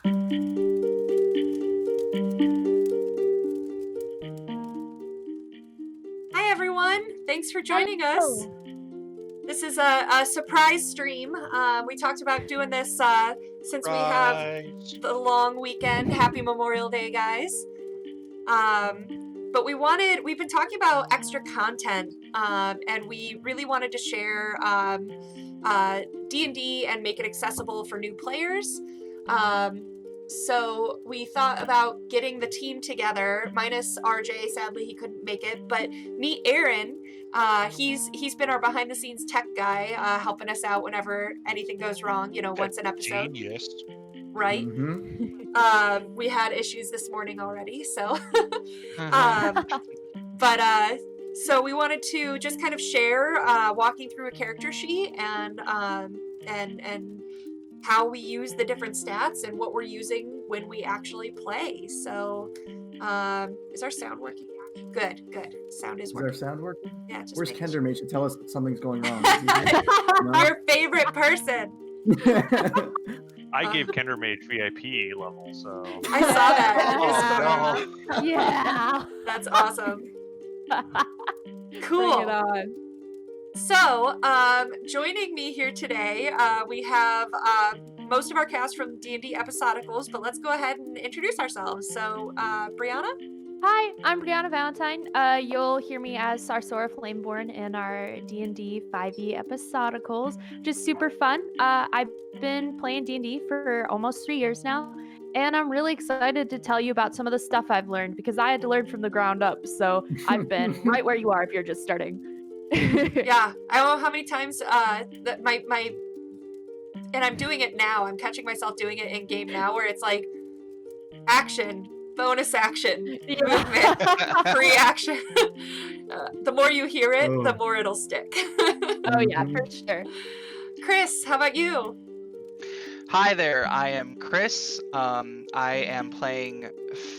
Hi everyone, thanks for joining us. This is a surprise stream. We talked about doing this since we have the long weekend. Happy Memorial Day, guys. But we've been talking about extra content, and we really wanted to share D&D and make it accessible for new players. So we thought about getting the team together, minus RJ. Sadly, he couldn't make it, but meet Aaron. He's been our behind the scenes tech guy, helping us out whenever anything goes wrong. Once an episode. Genius. Right. We had issues this morning already, so. So we wanted to just kind of share, walking through a character sheet and how we use the different stats and what we're using when we actually play. So, is our sound working? Good. Sound is working. Is our sound working? Yeah. Just Where's Kendra? Mate to tell us that something's going wrong. Your favorite person. I gave Kendra Mage VIP level, so. I saw that. Oh, Yeah. That's awesome. Cool. Bring it on. So, joining me here today, we have most of our cast from D&D Episodicals, but let's go ahead and introduce ourselves. So, Brianna? Hi, I'm Brianna Valentine. You'll hear me as Sarsora Flameborn in our D&D 5e Episodicals, which is super fun. I've been playing D&D for almost 3 years now, and I'm really excited to tell you about some of the stuff I've learned, because I had to learn from the ground up, so I've been right where you are if you're just starting. Yeah, I don't know how many times that my and I'm doing it now. I'm catching myself doing it in game now, where it's like action, bonus action, movement, free action. The more you hear it, the more it'll stick. Oh yeah, for sure. Chris, how about you? Hi there, I am Chris. I am playing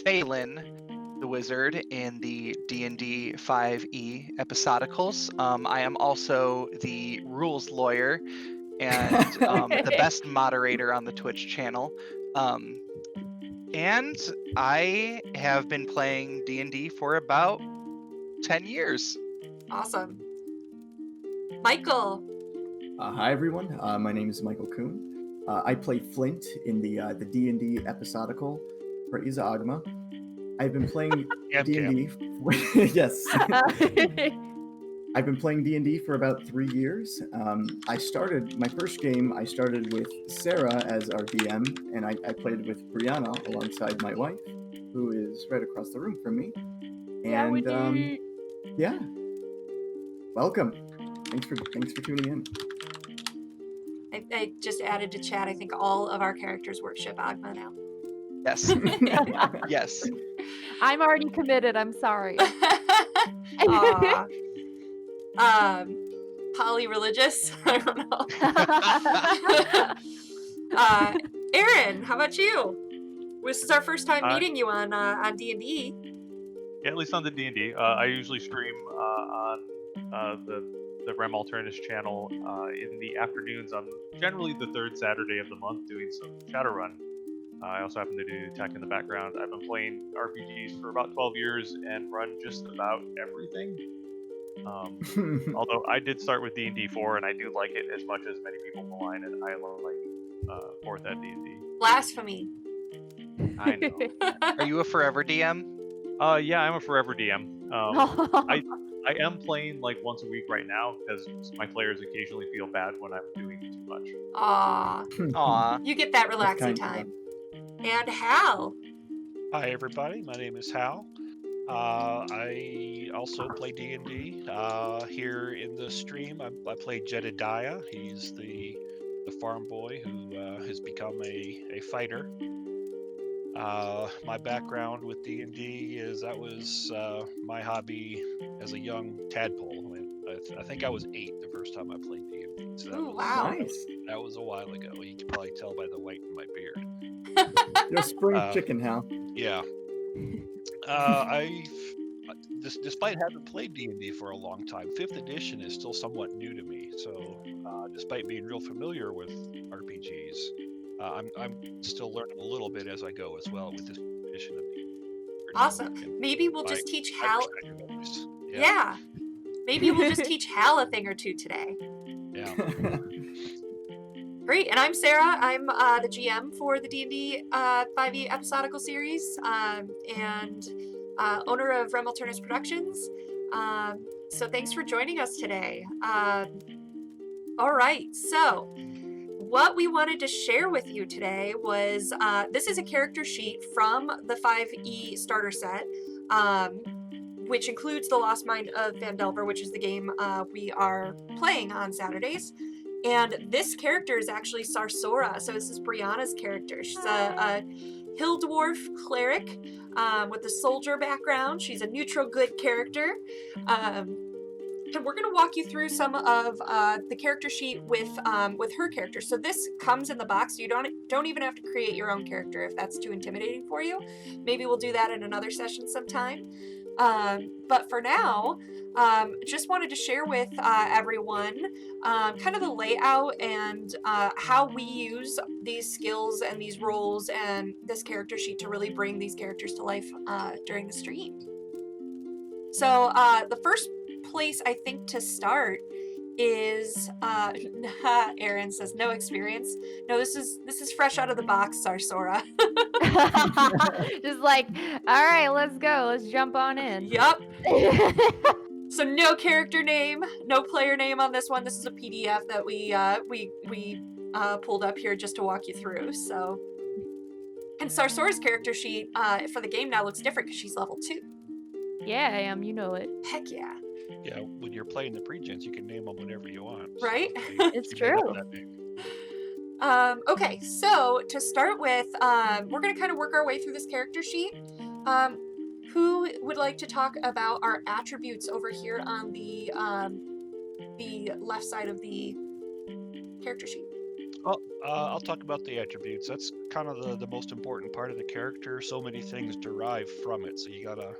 Phelan, the wizard, in the D&D 5e Episodicals. I am also the rules lawyer and the best moderator on the Twitch channel. And I have been playing D&D for about 10 years. Awesome. Michael. Hi everyone, my name is Michael Kuhn. I play Flint in the D&D Episodical for Isa Agma. I've been playing D&D. Yes. I've been playing D&D for about 3 years. I started my first game. I started with Sarah as our DM, and I played with Brianna alongside my wife, who is right across the room from me. And yeah, welcome. Thanks for tuning in. I just added to chat. I think all of our characters worship Agma now. Yes. Yes. I'm already committed. I'm sorry. Poly-religious? I don't know. Aaron, how about you? This is our first time meeting you on D&D. Yeah, at least on the D&D. I usually stream on the Rem Alternis channel in the afternoons on generally the third Saturday of the month, doing some Shadowrun. I also happen to do tech in the background. I've been playing RPGs for about 12 years and run just about everything. Although I did start with D&D 4, and I do like it as much as many people malign it. I like 4th at D&D. Blasphemy. I know. Are you a forever DM? Yeah, I'm a forever DM. I am playing like once a week right now because my players occasionally feel bad when I'm doing too much. Aww. You get that relaxing time. And Hal. Hi everybody, my name is Hal. I also play D&D. Here in the stream, I play Jedediah. He's the farm boy who has become a fighter. My background with D&D is that was my hobby as a young tadpole. I think I was 8 the first time I played D&D. So that wow. Nice. That was a while ago. You can probably tell by the white in my beard. You're a spring chicken, Hal. Yeah. Despite having played D&D for a long time, 5th edition is still somewhat new to me. So, despite being real familiar with RPGs, I'm still learning a little bit as I go as well with this edition of the. Awesome. Maybe we'll just teach Hal. Yeah. Maybe we'll just teach Hal a thing or two today. Yeah. Great. And I'm Sarah. I'm the GM for the D&D 5e episodical series and owner of Rem Alternis Productions. So thanks for joining us today. All right. So what we wanted to share with you today was this is a character sheet from the 5e starter set, which includes The Lost Mind of Vandelver, which is the game we are playing on Saturdays. And this character is actually Sarsora, so this is Brianna's character. She's a hill dwarf cleric with a soldier background. She's a neutral good character. And we're going to walk you through some of the character sheet with her character. So this comes in the box. So you don't even have to create your own character if that's too intimidating for you. Maybe we'll do that in another session sometime. But for now, just wanted to share with everyone kind of the layout and how we use these skills and these roles and this character sheet to really bring these characters to life during the stream. So the first place I think to start is Aaron says no experience. No, this is fresh out of the box, Sarsora. Just like, all right, let's go. Let's jump on in. Yup. So no character name, no player name on this one. This is a PDF that we pulled up here just to walk you through. So, and Sarsora's character sheet for the game now looks different because she's level 2. Yeah, I am. You know it. Heck yeah. Yeah, when you're playing the pre-gens, you can name them whatever you want. Right? It's true. Okay, so to start with, we're going to kind of work our way through this character sheet. Who would like to talk about our attributes over here on the left side of the character sheet? Well, I'll talk about the attributes. That's kind of the most important part of the character. So many things derive from it, so you gotta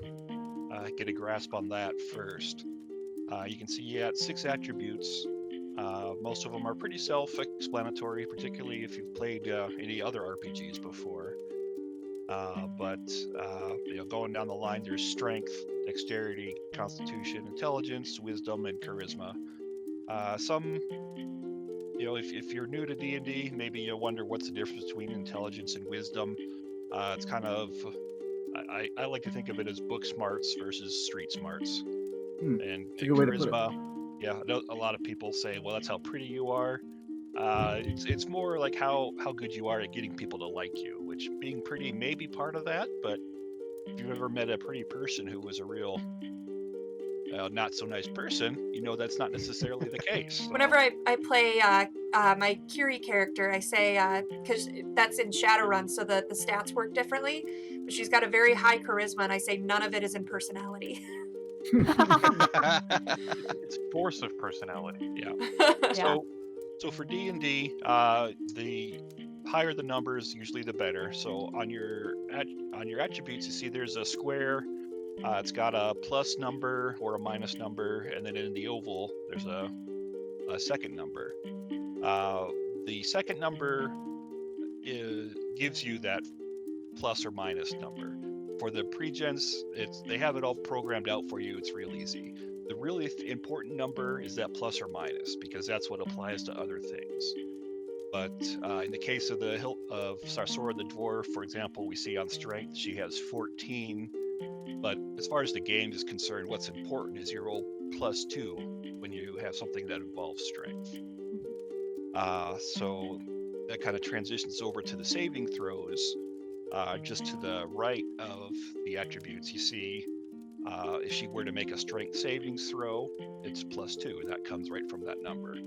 get a grasp on that first. You can see you got 6 attributes. Most of them are pretty self-explanatory, particularly if you've played any other RPGs before. But going down the line, there's strength, dexterity, constitution, intelligence, wisdom, and charisma. If you're new to D&D, maybe you wonder what's the difference between intelligence and wisdom. It's kind of, I like to think of it as book smarts versus street smarts. And charisma, yeah, a lot of people say, well, that's how pretty you are. It's more like how good you are at getting people to like you, which being pretty may be part of that, but if you've ever met a pretty person who was a real not so nice person, you know that's not necessarily the case. So. Whenever I play my Curie character, I say, because that's in Shadowrun, so the stats work differently, but she's got a very high charisma, and I say none of it is in personality. It's force of personality. Yeah. So for D&D, the higher the numbers, usually the better. So on your attributes, you see there's a square. It's got a plus number or a minus number, and then in the oval, there's a second number. The second number gives you that plus or minus number. For the pre-gens, they have it all programmed out for you. It's real easy. The really important number is that plus or minus, because that's what applies to other things. But in the case of Sarsora the dwarf, for example, we see on strength she has 14. But as far as the game is concerned, what's important is you roll +2 when you have something that involves strength. So that kind of transitions over to the saving throws. Just to the right of the attributes, you see if she were to make a strength savings throw, it's +2, and that comes right from that number.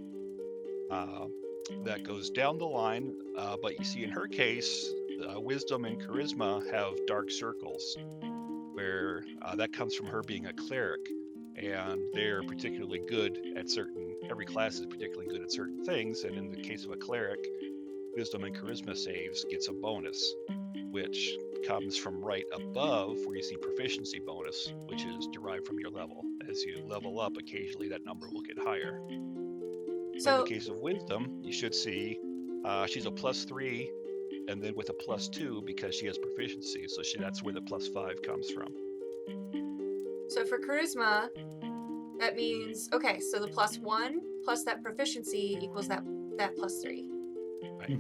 That goes down the line, but you see in her case, wisdom and charisma have dark circles, where that comes from her being a cleric, and they're particularly good at every class is particularly good at certain things, and in the case of a cleric, wisdom and charisma saves gets a bonus, which comes from right above where you see proficiency bonus, which is derived from your level. As you level up, occasionally that number will get higher. So in the case of wisdom, you should see she's a +3 and then with a +2 because she has proficiency. So that's where the +5 comes from. So for charisma, that means, okay, so the +1 plus that proficiency equals that +3. Right.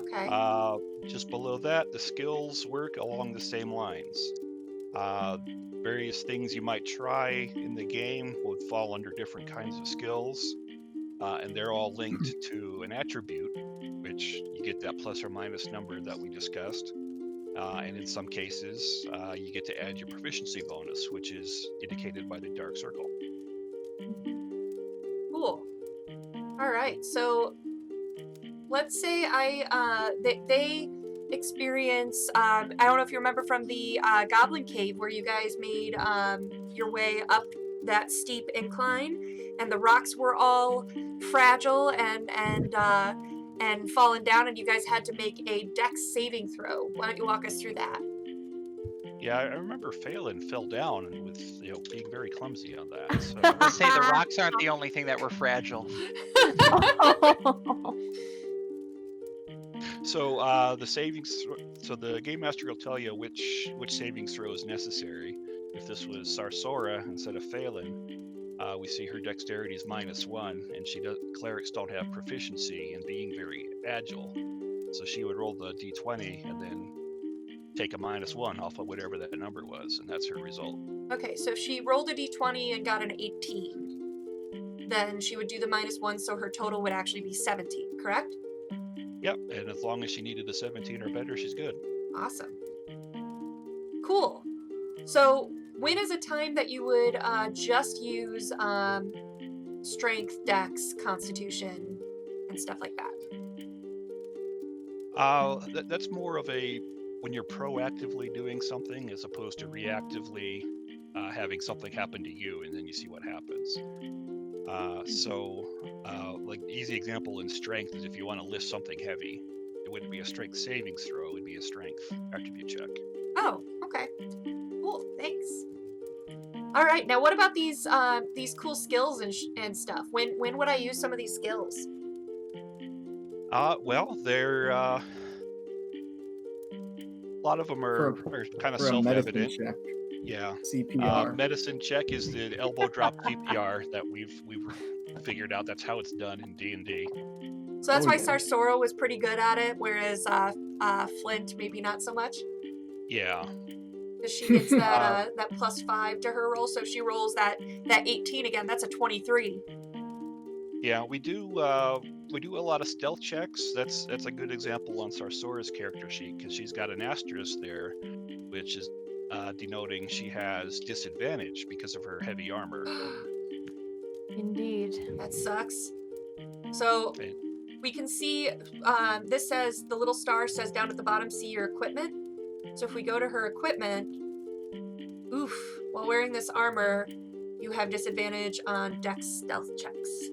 Okay. Just below that, the skills work along the same lines. Various things you might try in the game would fall under different kinds of skills, and they're all linked to an attribute, which you get that plus or minus number that we discussed. And in some cases, you get to add your proficiency bonus, which is indicated by the dark circle. Cool. All right. So let's say they experience. I don't know if you remember from the Goblin Cave where you guys made your way up that steep incline, and the rocks were all fragile and fallen down, and you guys had to make a dex saving throw. Why don't you walk us through that? Yeah, I remember Phelan fell down and with being very clumsy on that. So I say the rocks aren't the only thing that were fragile. So the savings, so the game master will tell you which savings throw is necessary. If this was Sarsora instead of Phelan, we see her dexterity is -1, and clerics don't have proficiency in being very agile, so she would roll the d20 and then take a -1 off of whatever that number was, and that's her result. Okay, so if she rolled a d20 and got an 18, then she would do the -1, so her total would actually be 17, correct? Yep, and as long as she needed a 17 or better, she's good. Awesome. Cool. So when is a time that you would just use strength, dex, constitution, and stuff like that? That's more of when you're proactively doing something as opposed to reactively having something happen to you and then you see what happens. Like easy example in strength is if you want to lift something heavy, it wouldn't be a strength savings throw, it would be a strength attribute check. Oh, okay. Cool, thanks. All right, now what about these cool skills and stuff? When would I use some of these skills? Well, they're a lot of them are kind of For a medicine self-evident. check, Yeah. CPR. Medicine check is the elbow drop CPR that we've figured out. That's how it's done in D&D. So that's Oh, why yeah. Sarsora was pretty good at it, whereas Flint maybe not so much. Yeah. Because she gets that that +5 to her roll, so if she rolls that 18 again, that's a 23. Yeah, we do a lot of stealth checks. That's a good example on Sarsora's character sheet because she's got an asterisk there, which is denoting she has disadvantage because of her heavy armor. Indeed. That sucks. So we can see this says, the little star says down at the bottom, see your equipment. So if we go to her equipment, oof, while wearing this armor, you have disadvantage on dex stealth checks.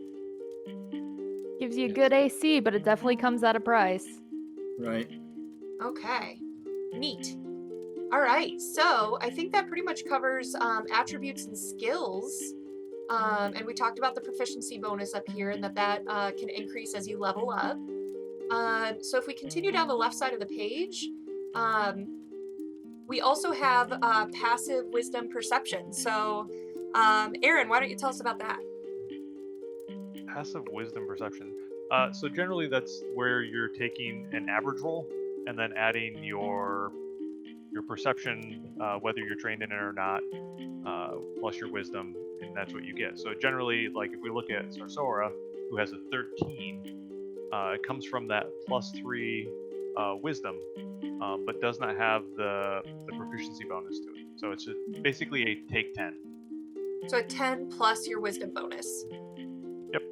Gives you a good AC, but it definitely comes at a price. Right. Okay, neat. All right, so I think that pretty much covers attributes and skills. And we talked about the proficiency bonus up here and that can increase as you level up. So if we continue down the left side of the page, we also have passive wisdom perception. So Aaron, why don't you tell us about that? Passive wisdom perception. So generally that's where you're taking an average roll and then adding your perception, whether you're trained in it or not, plus your wisdom, and that's what you get. So generally, like if we look at Sarsora, who has a 13, it comes from that +3 wisdom, but does not have the proficiency bonus to it. So it's just basically a take 10. So a 10 plus your wisdom bonus. Yep.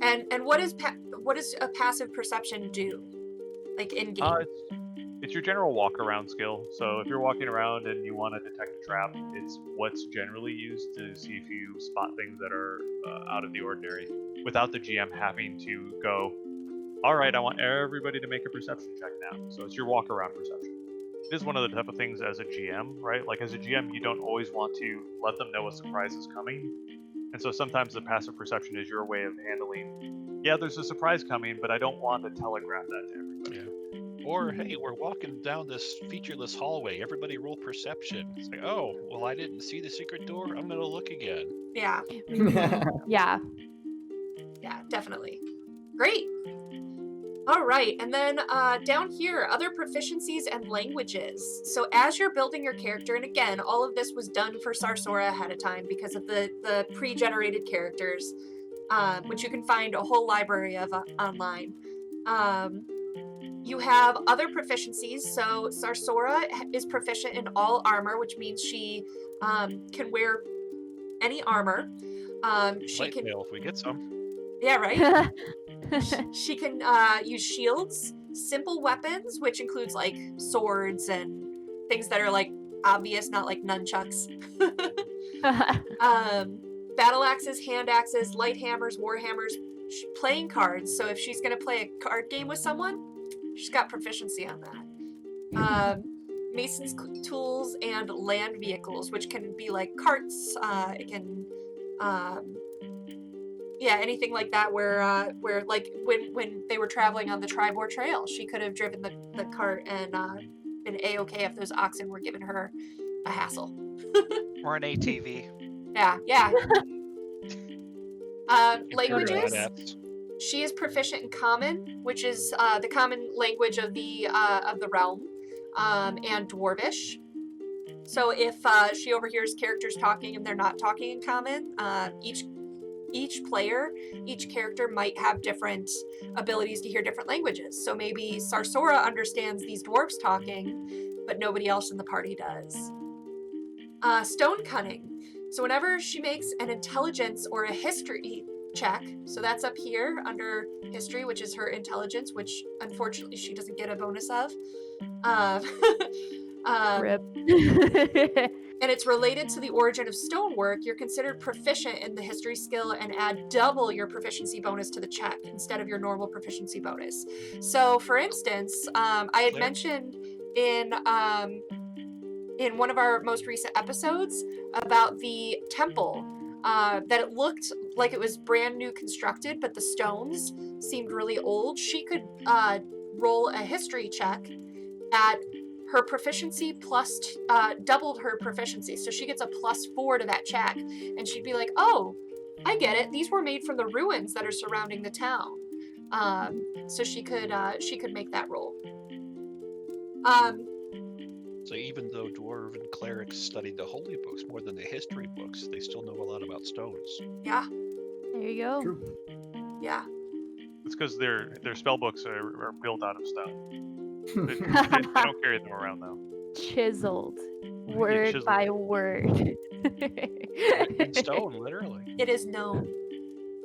And what does a passive perception do, like in game? It's your general walk around skill. So if you're walking around and you want to detect a trap, it's what's generally used to see if you spot things that are out of the ordinary, without the GM having to go, all right, I want everybody to make a perception check now. So it's your walk around perception. It is one of the type of things as a GM, right? Like as a GM, you don't always want to let them know a surprise is coming. And so sometimes the passive perception is your way of handling, yeah, there's a surprise coming, but I don't want to telegraph that to everybody. Yeah. Or, hey, we're walking down this featureless hallway. Everybody roll perception. It's like, oh, well, I didn't see the secret door. I'm going to look again. Yeah. Yeah. Yeah, definitely. Great. All right, and then down here, other proficiencies and languages. So as you're building your character, and again, all of this was done for Sarsora ahead of time because of the pre-generated characters, which you can find a whole library of online. You have other proficiencies. So Sarsora is proficient in all armor, which means she can wear any armor. She Light can, mail if we get some. yeah, right. She can use shields, simple weapons, which includes like swords and things that are like obvious, not like nunchucks. Battle axes, hand axes, light hammers, war hammers, playing cards. So if she's gonna play a card game with someone, she's got proficiency on that. Mason's tools and land vehicles, which can be like carts. It can. Yeah, anything like that where like when they were traveling on the Tribor Trail, she could have driven the cart and been A-okay if those oxen were giving her a hassle. Or an ATV. Yeah. Languages. Badass. She is proficient in Common, which is the common language of the realm, and Dwarvish. So if she overhears characters talking and they're not talking in Common, each player, each character might have different abilities to hear different languages. So maybe Sarsora understands these dwarves talking, but nobody else in the party does. Stone cunning. So whenever she makes an intelligence or a history check, so that's up here under history, which is her intelligence, which unfortunately she doesn't get a bonus of. Rip. And it's related to the origin of stonework, you're considered proficient in the history skill and add double your proficiency bonus to the check instead of your normal proficiency bonus. So, for instance, I had mentioned in one of our most recent episodes about the temple that it looked like it was brand new constructed, but the stones seemed really old. She could roll a history check at her proficiency plus doubled her proficiency, so she gets a +4 to that check, and she'd be like, "Oh, I get it. These were made from the ruins that are surrounding the town." So she could make that roll. So even though dwarven clerics studied the holy books more than the history books, they still know a lot about stones. Yeah, There you go. True. yeah. It's because their spell books are built out of stone. They don't carry them around though. Chiseled. Word chiseled. by word. In stone, literally. It is known.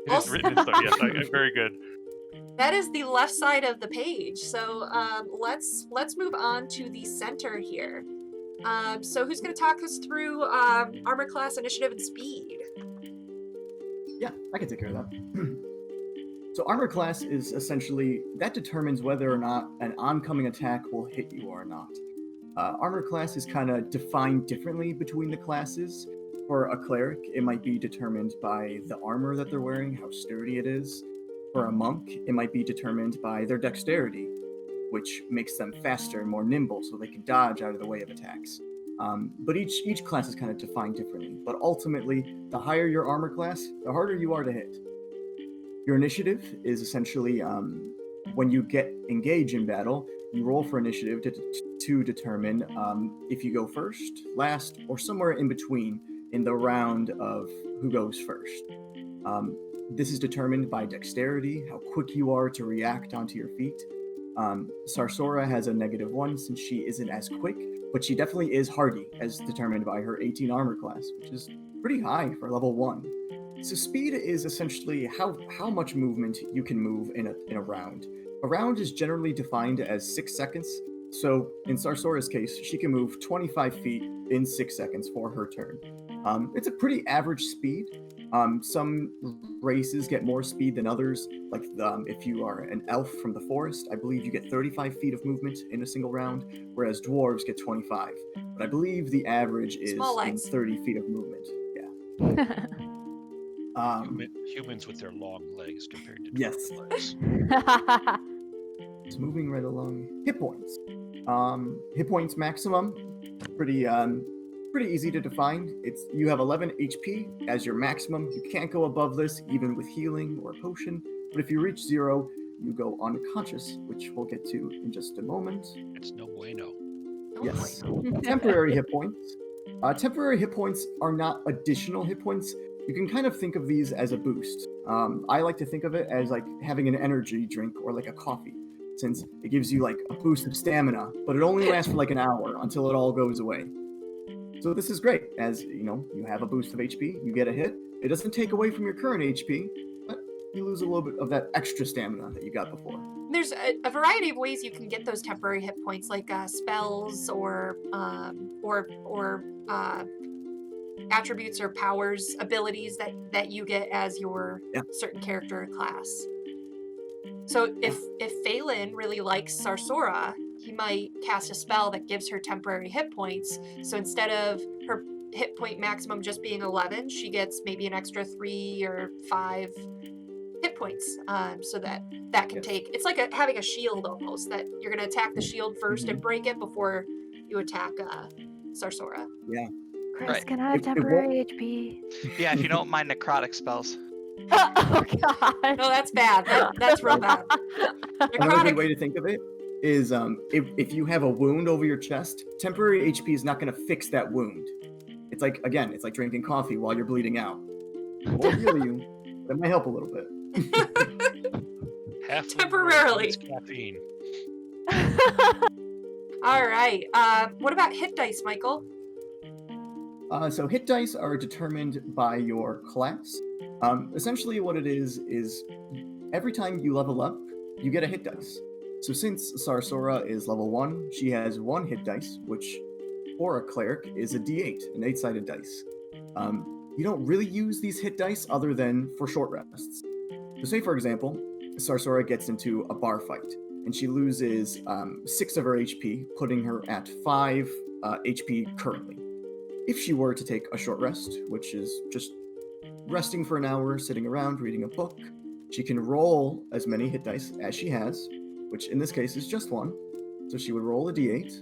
It is written in stone. Yes, very good. That is the left side of the page. So let's move on to the center here. So who's going to talk us through armor class, initiative, and speed? Yeah, I can take care of that. So armor class is essentially, that determines whether or not an oncoming attack will hit you or not. Armor class is kind of defined differently between the classes. For a cleric, it might be determined by the armor that they're wearing, how sturdy it is. For a monk, it might be determined by their dexterity, which makes them faster and more nimble so they can dodge out of the way of attacks. But each class is kind of defined differently. But ultimately, the higher your armor class, the harder you are to hit. Your initiative is essentially when you get engaged in battle, you roll for initiative to determine if you go first, last, or somewhere in between in the round of who goes first. This is determined by dexterity, how quick you are to react onto your feet. Sarsora has a -1 since she isn't as quick, but she definitely is hardy, as determined by her 18 armor class, which is pretty high for level 1. So speed is essentially how much movement you can move in a round. A round is generally defined as 6 seconds, so in Sarsora's case, she can move 25 feet in 6 seconds for her turn. It's a pretty average speed. Some races get more speed than others, like if you are an elf from the forest, I believe you get 35 feet of movement in a single round, whereas dwarves get 25. But I believe the average is in 30 feet of movement. Yeah. Humans with their long legs compared to Yes. dwarven legs. Just moving right along. Hit points. Hit points maximum. Pretty easy to define. You have 11 HP as your maximum. You can't go above this, even with healing or potion. But if you reach 0, you go unconscious, which we'll get to in just a moment. It's no bueno. Yes. Temporary hit points. Temporary hit points are not additional hit points. You can kind of think of these as a boost. I like to think of it as like having an energy drink or like a coffee, since it gives you like a boost of stamina, but it only lasts for like an hour until it all goes away. So this is great, as you know, you have a boost of HP, you get a hit. It doesn't take away from your current HP, but you lose a little bit of that extra stamina that you got before. There's a variety of ways you can get those temporary hit points, like spells or attributes or powers, abilities that you get as your certain character class. So if Phelan really likes Sarsora, he might cast a spell that gives her temporary hit points. So instead of her hit point maximum just being 11, she gets maybe an extra 3 or 5 hit points, so that can take. It's like having a shield almost. That you're going to attack the shield first and break it before you attack Sarsora. Yeah. Chris, Right. can I have temporary HP? Yeah, if you don't mind necrotic spells. Oh God. No, that's bad. That's real bad. Another good way to think of it is if you have a wound over your chest, temporary HP is not going to fix that wound. It's like drinking coffee while you're bleeding out. It won't heal you, but it might help a little bit. Temporarily. It's caffeine. All right. What about hit dice, Michael? So hit dice are determined by your class. Essentially what it is every time you level up, you get a hit dice. So since Sarsora is level 1, she has 1 hit dice, which for a cleric is a d8, an 8-sided dice. You don't really use these hit dice other than for short rests. So say for example, Sarsora gets into a bar fight, and she loses 6 of her HP, putting her at 5 HP currently. If she were to take a short rest, which is just resting for an hour, sitting around, reading a book, she can roll as many hit dice as she has, which in this case is just 1. So she would roll a d8,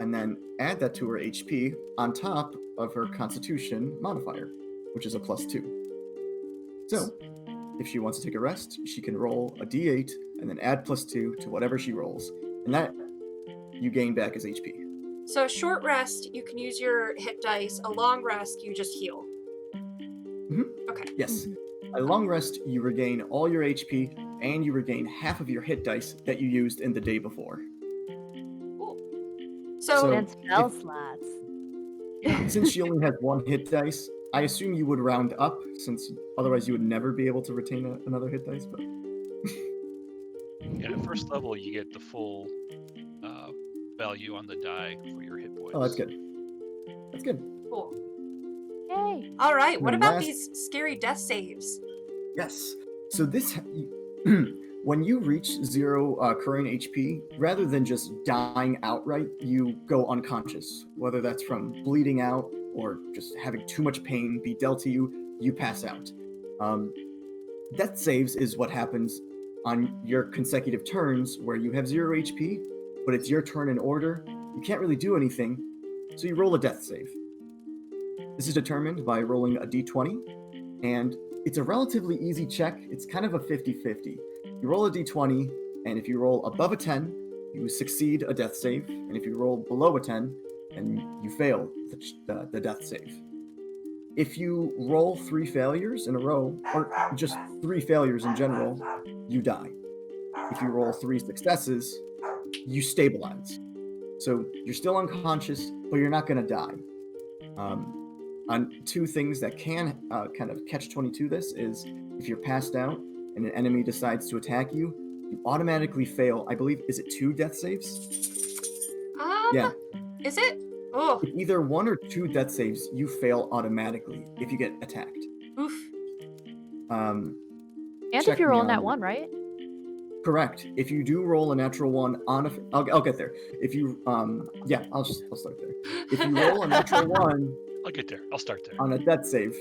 and then add that to her HP on top of her Constitution modifier, which is a +2. So, if she wants to take a rest, she can roll a d8 and then add +2 to whatever she rolls, and that you gain back as HP. So a short rest, you can use your hit dice. A long rest, you just heal. Okay. Yes. A long rest, you regain all your HP, and you regain half of your hit dice that you used in the day before. Cool. So And spell slots. Since she only has 1 hit dice, I assume you would round up, since otherwise you would never be able to retain another hit dice. But Yeah, at first level, you get the full value on the die for your hit points. oh, that's good. That's good. cool. Yay. All right. What then about last- these scary death saves? Yes. So this, when you reach 0 current HP, rather than just dying outright, you go unconscious. Whether that's from bleeding out or just having too much pain be dealt to you, you pass out. Death saves is what happens on your consecutive turns where you have 0 HP, but it's your turn in order. You can't really do anything, so you roll a death save. This is determined by rolling a d20, and it's a relatively easy check. It's kind of a 50-50. You roll a d20, and if you roll above a 10, you succeed a death save, and if you roll below a 10, then you fail the death save. If you roll 3 failures in a row, or just 3 failures in general, you die. If you roll 3 successes, you stabilize. So you're still unconscious, but you're not going to die. On 2 things that can kind of catch-22 this is if you're passed out and an enemy decides to attack you, you automatically fail, I believe, is it 2 death saves? Yeah. Is it? Oh, If either 1 or 2 death saves, you fail automatically if you get attacked. oof. Um, And Check if you're me rolling on- that 1, right? Correct. If you do roll a natural 1 on I'll get there. If you I'll start there. If you roll a natural 1 I'll get there. I'll start there. on a death save,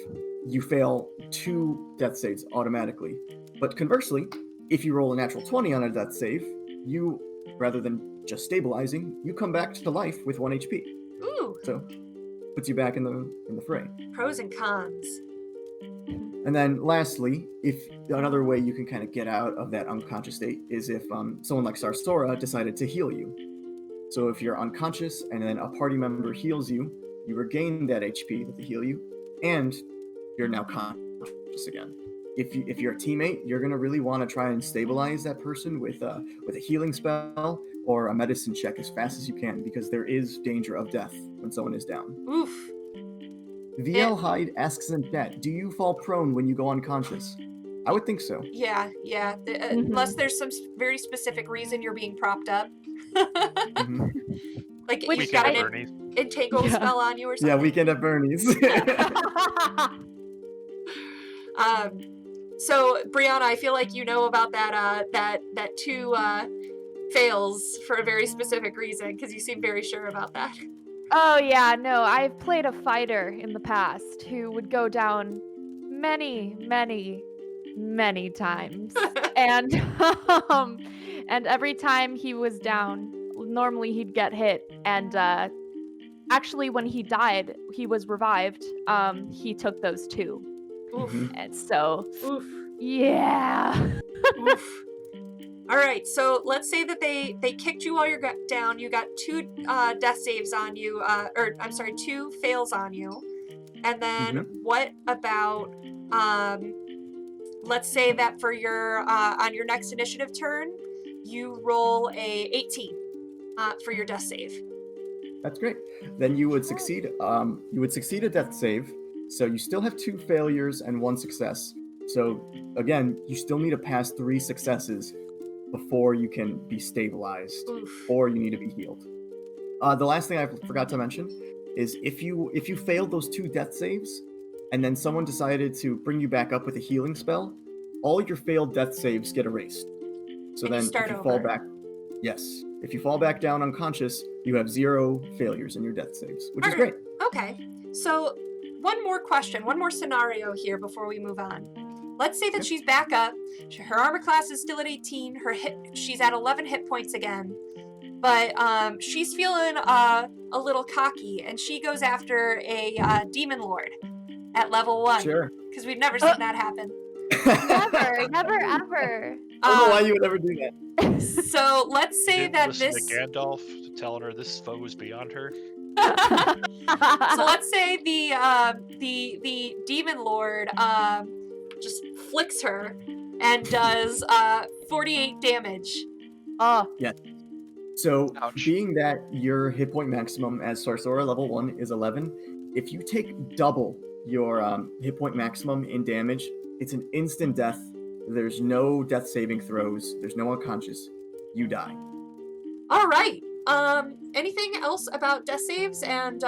you fail 2 death saves automatically. But conversely, if you roll a natural 20 on a death save, you, rather than just stabilizing, you come back to life with 1 HP. Ooh, So puts you back in the fray. pros and cons. And then lastly, if another way you can kind of get out of that unconscious state is if someone like Sarsora decided to heal you. So if you're unconscious and then a party member heals you, you regain that HP that they heal you, and you're now conscious again. If you're a teammate, you're gonna really want to try and stabilize that person with a healing spell or a medicine check as fast as you can, because there is danger of death when someone is down. Oof. VL Hyde asks in chat, do you fall prone when you go unconscious? I would think so. Yeah. Unless there's some very specific reason you're being propped up. Mhm. Like Which you've got Weekend an at Bernie's. entangle Yeah. spell on you or Yeah, something. Weekend at Bernie's. So Brianna, I feel like you know about that 2 fails for a very specific reason, because you seem very sure about that. Oh yeah, no, I've played a fighter in the past who would go down many, many, many times. And and every time he was down, normally he'd get hit, and actually when he died, he was revived. He took those 2. Oof. Mhm. And so Oof. yeah. Oof. All right, so let's say that they kicked you while you're down. You got 2 death saves on you, or I'm sorry, 2 fails on you. And then what about let's say that for your on your next initiative turn, you roll a 18 for your death save. That's great. Then you would succeed. You would succeed a death save. So you still have 2 failures and 1 success. So again, you still need to pass 3 successes before you can be stabilized, Oof. or you need to be healed. The last thing I forgot to mention is if you failed those 2 death saves, and then someone decided to bring you back up with a healing spell, all your failed death saves get erased. So And you then start if you over. fall back, yes, if you fall back down unconscious, you have 0 failures in your death saves, which is great. Okay, so one more question, one more scenario here before we move on. Let's say that Okay. she's back up. Her armor class is still at 18. She's at 11 hit points again, but she's feeling a little cocky, and she goes after a demon lord at level 1. Sure. Because we've never seen that happen. Never, never, ever. I don't know why you would ever do that. So let's say Didn't that listen this. to Gandalf telling her this foe is beyond her. So let's say the demon lord just flicks her and does 48 damage. Oh, So, Ouch. being that your hit point maximum as Sarsora level 1 is 11, if you take double your hit point maximum in damage, it's an instant death. There's no death saving throws. There's no unconscious. You die. All right. Anything else about death saves and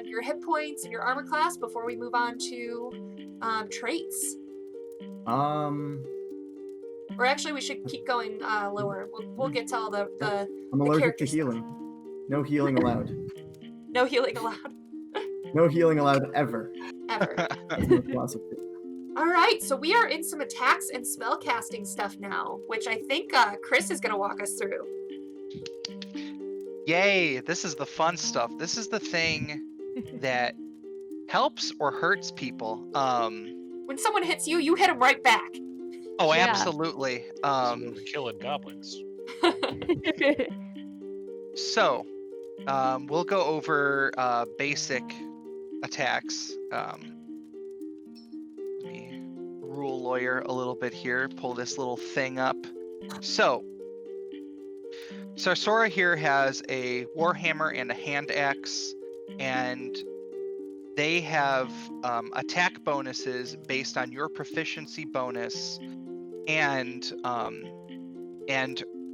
your hit points and your armor class before we move on to traits? Or actually, we should keep going lower. We'll get to all the I'm allergic to character stuff. healing. No healing allowed. No healing allowed No healing allowed ever. ever. That's my philosophy. All right, so we are in some attacks and spell casting stuff now, which I think Chris is going to walk us through. Yay, this is the fun stuff. This is the thing that helps or hurts people. When someone hits you, you hit them right back. Oh, Yeah. absolutely. Killing goblins. So, we'll go over basic attacks. Let me rule lawyer a little bit here, pull this little thing up. So, Sarsora here has a warhammer and a hand axe, and they have attack bonuses based on your proficiency bonus and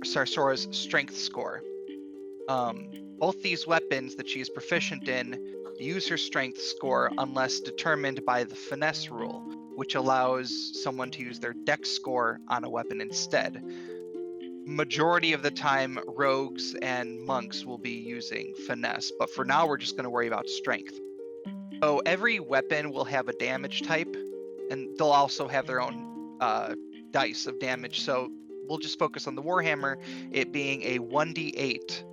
Sarsora's strength score. Both these weapons that she's proficient in use her strength score unless determined by the finesse rule, which allows someone to use their dex score on a weapon instead. Majority of the time, rogues and monks will be using finesse, but for now we're just going to worry about strength. So every weapon will have a damage type, and they'll also have their own dice of damage. So we'll just focus on the Warhammer, it being a 1d8,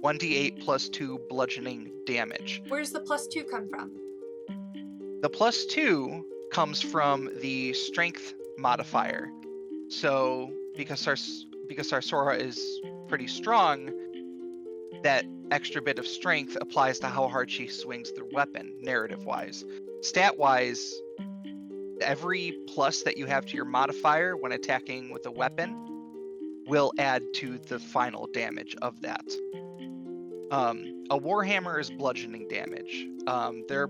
1d8 plus 2 bludgeoning damage. Where's the +2 come from? The +2 comes from the strength modifier. So because Sarsora is pretty strong, that extra bit of strength applies to how hard she swings the weapon, narrative-wise. Stat-wise, every plus that you have to your modifier when attacking with a weapon will add to the final damage of that. A Warhammer is bludgeoning damage. The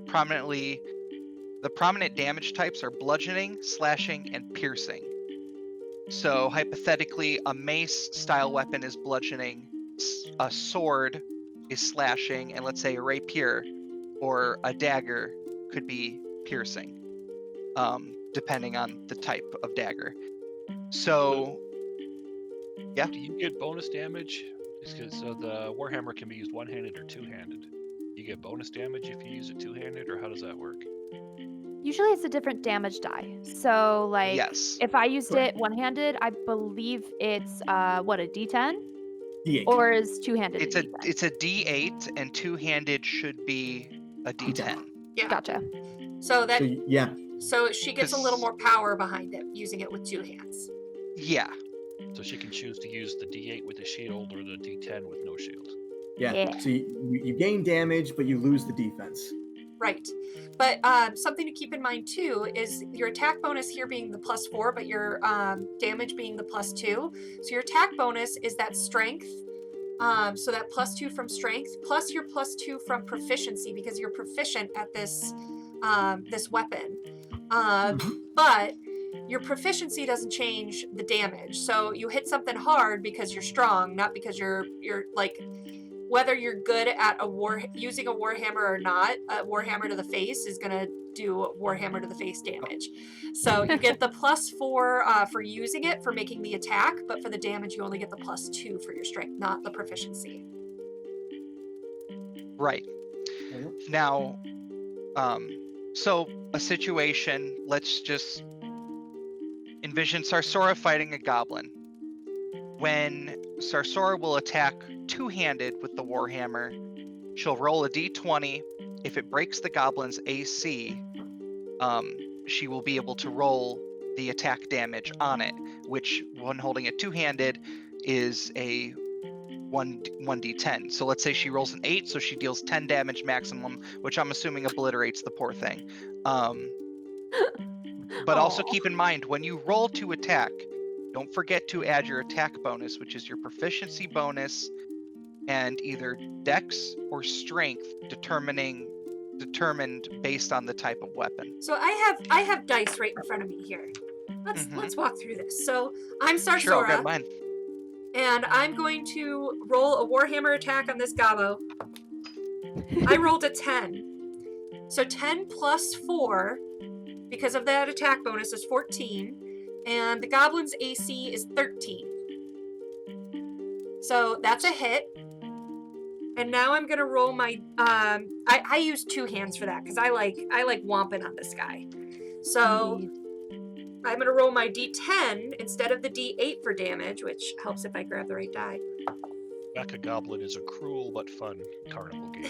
prominent damage types are bludgeoning, slashing, and piercing. So hypothetically, a mace-style weapon is bludgeoning, a sword is slashing, and let's say a rapier or a dagger could be piercing, depending on the type of dagger. So, yeah. Do you get bonus damage? Because the Warhammer can be used one-handed or two-handed. You get bonus damage if you use it two-handed, or how does that work? Usually it's a different damage die. So like Yes. if I used it one-handed, I believe it's a D10? D8. Or is two-handed? It's a D8, and two-handed should be a D10. Yeah. Gotcha. So that Yeah. so she gets a little more power behind it, using it with 2 hands. Yeah. So she can choose to use the D8 with a shield or the D10 with no shield. Yeah. Yeah. So you gain damage, but you lose the defense. Right. But something to keep in mind too is your attack bonus here being the +4, but your damage being the +2. So your attack bonus is that strength. So that +2 from strength, plus your +2 from proficiency, because you're proficient at this this weapon. But your proficiency doesn't change the damage. So you hit something hard because you're strong, not because you're like, whether you're good at using a Warhammer or not, a Warhammer to the face is going to do Warhammer to the face damage. So you get the +4 for using it, for making the attack, but for the damage you only get the +2 for your strength, not the proficiency. Right. Now, so a situation, let's just envision Sarsora fighting a goblin. When Sarsora will attack two-handed with the Warhammer, she'll roll a d20. If it breaks the goblin's AC, she will be able to roll the attack damage on it, which, when holding it two-handed, is a 1d10. So let's say she rolls an 8, so she deals 10 damage maximum, which I'm assuming obliterates the poor thing. But also keep in mind, when you roll to attack, don't forget to add your attack bonus, which is your proficiency bonus, and either dex or strength determined based on the type of weapon. So I have dice right in front of me here. Let's walk through this. So I'm Sarsora, Sure, I'll grab mine. and I'm going to roll a Warhammer attack on this gobbo. I rolled a 10. So 10 plus 4, because of that attack bonus, is 14. And the goblin's AC is 13. So that's a hit. And now I'm gonna roll my I use 2 hands for that because I like whomping on this guy. So I'm gonna roll my d10 instead of the d8 for damage, which helps if I grab the right die. Mecha Goblin is a cruel but fun carnival game.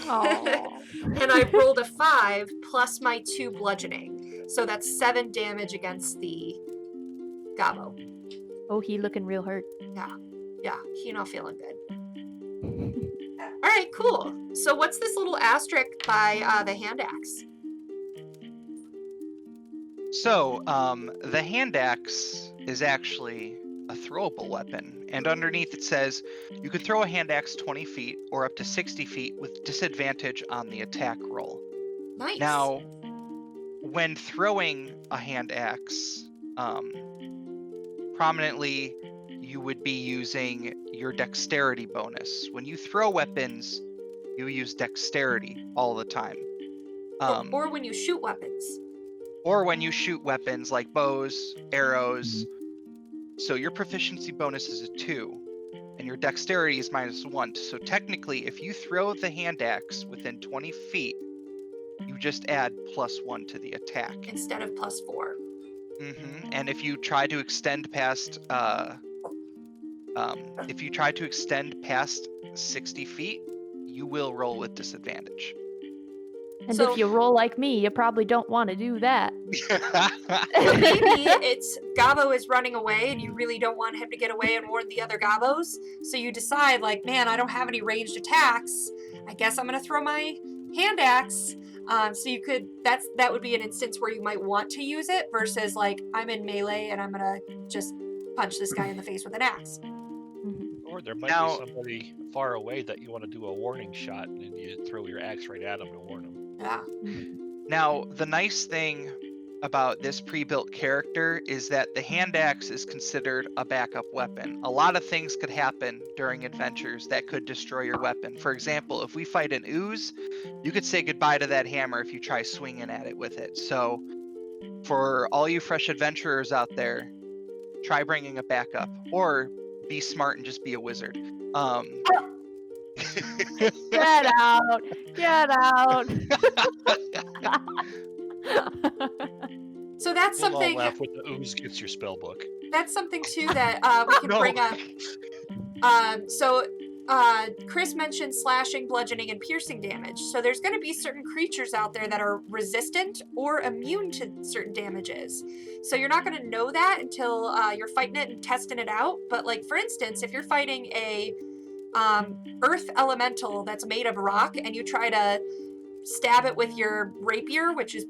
And I rolled a 5 plus my 2 bludgeoning. So that's 7 damage against the gobbo. Oh, he looking real hurt. Yeah, he not feeling good. All right, cool. So what's this little asterisk by the hand axe? So, the hand axe is actually a throwable weapon, and underneath it says you can throw a hand axe 20 feet or up to 60 feet with disadvantage on the attack roll. Nice. Now, when throwing a hand axe, prominently you would be using your dexterity bonus. When you throw weapons, you use dexterity all the time. Or when you shoot weapons. Or when you shoot weapons like bows, arrows. So your proficiency bonus is a 2, and your dexterity is -1. So technically, if you throw the hand axe within 20 feet, you just add +1 to the attack. Instead of +4. And if you try to extend past, if you try to extend past 60 feet, you will roll with disadvantage. And So- if you roll like me, you probably don't want to do that. Or maybe it's Gabo is running away and you really don't want him to get away and warn the other Gabos. So you decide, like, man, I don't have any ranged attacks. I guess I'm going to throw my hand axe. So you could, that would be an instance where you might want to use it versus, like, I'm in melee and I'm going to just punch this guy in the face with an axe. Or there might Now- be somebody far away that you want to do a warning shot, and you throw your axe right at them to warn them. Yeah. Now, the nice thing about this pre-built character is that the hand axe is considered a backup weapon. A lot of things could happen during adventures that could destroy your weapon. For example, if we fight an ooze, you could say goodbye to that hammer if you try swinging at it with it. So, for all you fresh adventurers out there, try bringing a backup, or be smart and just be a wizard. Get out! Get out! So that's We'll all something. laugh when the ooze gets your spell book. That's something too that we can No. bring up. Chris mentioned slashing, bludgeoning, and piercing damage. So there's going to be certain creatures out there that are resistant or immune to certain damages. So you're not going to know that until you're fighting it and testing it out. But, like, for instance, if you're fighting a earth elemental that's made of rock and you try to stab it with your rapier, which is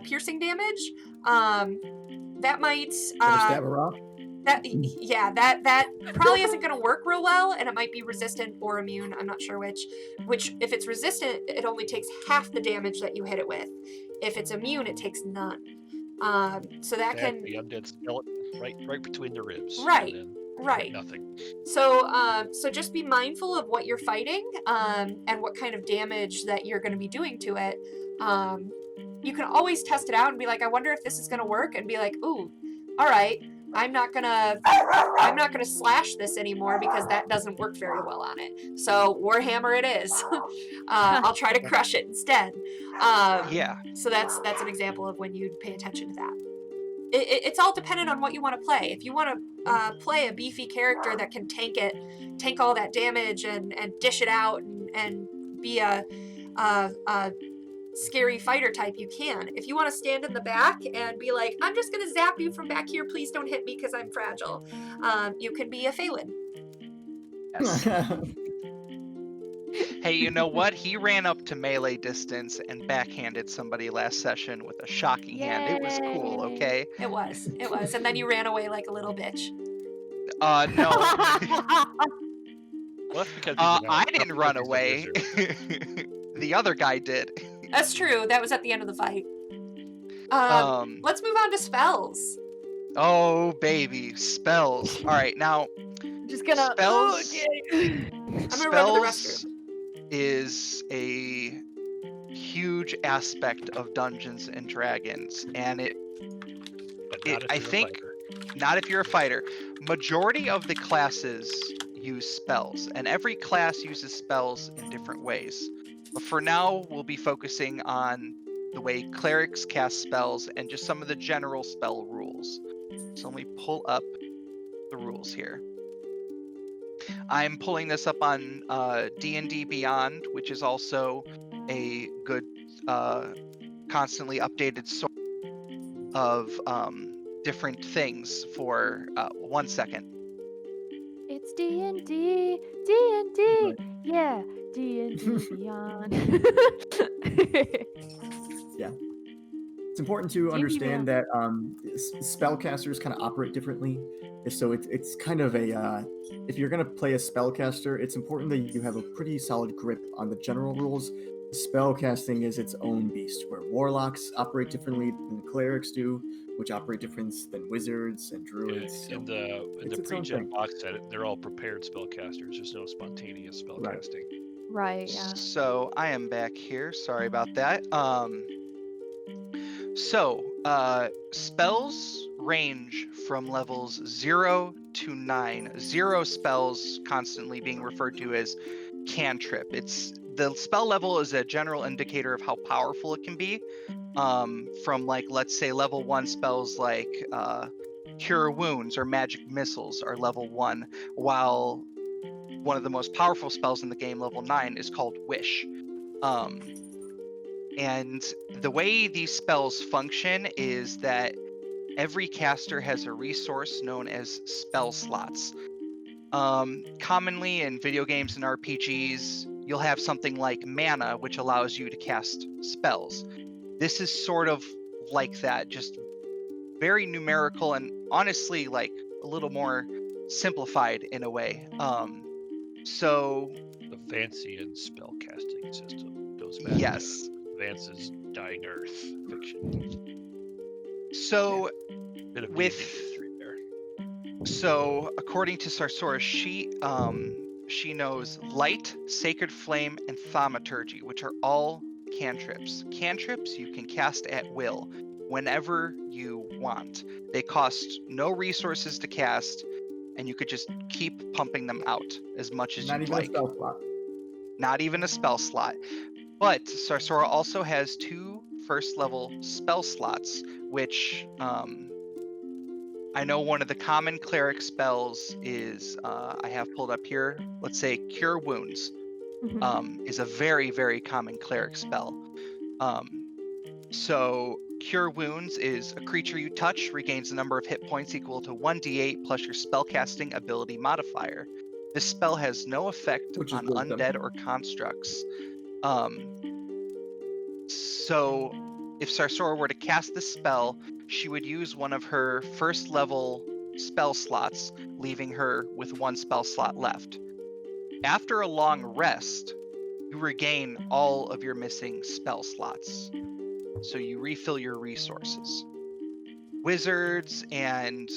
piercing damage, that might Stab a rock? that probably isn't going to work real well, and it might be resistant or immune. I'm not sure which. If it's resistant, it only takes half the damage that you hit it with. If it's immune, it takes none. So that can The undead skeleton right between the ribs. Right, And then right. nothing. So just be mindful of what you're fighting, and what kind of damage that you're going to be doing to it. You can always test it out and be like, I wonder if this is going to work, and be like, ooh, all right, I'm not gonna slash this anymore because that doesn't work very well on it. So Warhammer it is. I'll try to crush it instead. Yeah. So that's an example of when you'd pay attention to that. It's all dependent on what you want to play. If you want to play a beefy character that can tank all that damage and dish it out and be a scary fighter type, you can. If you want to stand in the back and be like, I'm just going to zap you from back here, please don't hit me because I'm fragile, you can be a Phelan. Yes. Hey, you know what? He ran up to melee distance and backhanded somebody last session with a shocking hand. It was cool, Yay. okay? It was. And then you ran away like a little bitch. No. Well, that's because I didn't run he's a away. wizard. The other guy did. That's true. That was at the end of the fight. Let's move on to spells. Oh, baby. Spells. All right, now, Just gonna. Spells- I'm gonna run to the spells is a huge aspect of Dungeons and Dragons, and But not if I you're a think- fighter. not if you're a fighter. Majority of the classes use spells, and every class uses spells in different ways. But for now, we'll be focusing on the way clerics cast spells and just some of the general spell rules. So let me pull up the rules here. I'm pulling this up on D&D Beyond, which is also a good, constantly updated source of different things for 1 second. It's D&D, D&D, yeah, D&D Beyond. It's important to D&D understand that spellcasters kind of operate differently. So it's kind of a if you're gonna play a spellcaster, it's important that you have a pretty solid grip on the general rules. Spellcasting is its own beast, where warlocks operate differently than clerics do, which operate different than wizards and druids. In the it's its own pre-gen thing. box set, they're all prepared spellcasters. There's no spontaneous spellcasting. Right, yeah. So I am back here. Sorry about that. Spells range from levels 0 to 9. 0 spells constantly being referred to as cantrip. It's the spell level is a general indicator of how powerful it can be. From like, let's say level 1 spells like Cure Wounds or Magic Missiles are level 1, while one of the most powerful spells in the game, level 9, is called Wish. And the way these spells function is that every caster has a resource known as spell slots. Commonly in video games and RPGs, you'll have something like mana, which allows you to cast spells. This is sort of like that, just very numerical and honestly like a little more simplified in a way. So The Vancian spellcasting system goes back yes. to Vance's Dying Earth fiction. So Bit of with D&D history there. So, according to Sarsoris, she knows Light, Sacred Flame, and Thaumaturgy, which are all cantrips. Cantrips you can cast at will, whenever you want. They cost no resources to cast, and you could just keep pumping them out as much as Not you'd even like. a spell slot. Not even a spell slot. But Sarsora also has 2 first-level spell slots, which I know one of the common cleric spells is, I have pulled up here, let's say Cure Wounds, is a very, very common cleric spell. So Cure Wounds is a creature you touch regains a number of hit points equal to 1d8 plus your spellcasting ability modifier. This spell has no effect Which is on wisdom. undead or constructs. So if Sarsora were to cast this spell, she would use one of her first level spell slots, leaving her with 1 spell slot left. After a long rest, you regain all of your missing spell slots. So you refill your resources. Wizards and